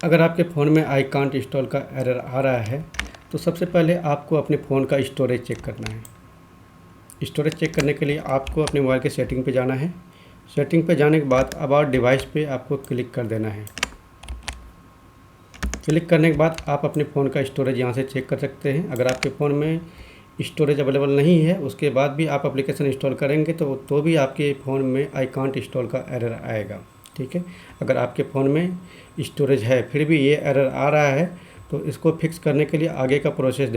अगर आपके फ़ोन में आई कांट इंस्टॉल का एरर आ रहा है तो सबसे पहले आपको अपने फ़ोन का स्टोरेज चेक करना है। स्टोरेज चेक करने के लिए आपको अपने मोबाइल के सेटिंग पे जाना है। सेटिंग पे जाने के बाद अबाउट डिवाइस पे आपको क्लिक कर देना है। क्लिक करने के बाद आप अपने फ़ोन का स्टोरेज यहाँ से चेक कर सकते हैं। अगर आपके फ़ोन में स्टोरेज अवेलेबल नहीं है, उसके बाद भी आप एप्लीकेशन इंस्टॉल करेंगे तो भी आपके फ़ोन में आई कांट इंस्टॉल का एरर आएगा। ठीक है, अगर आपके फ़ोन में स्टोरेज है फिर भी ये एरर आ रहा है तो इसको फिक्स करने के लिए आगे का प्रोसेस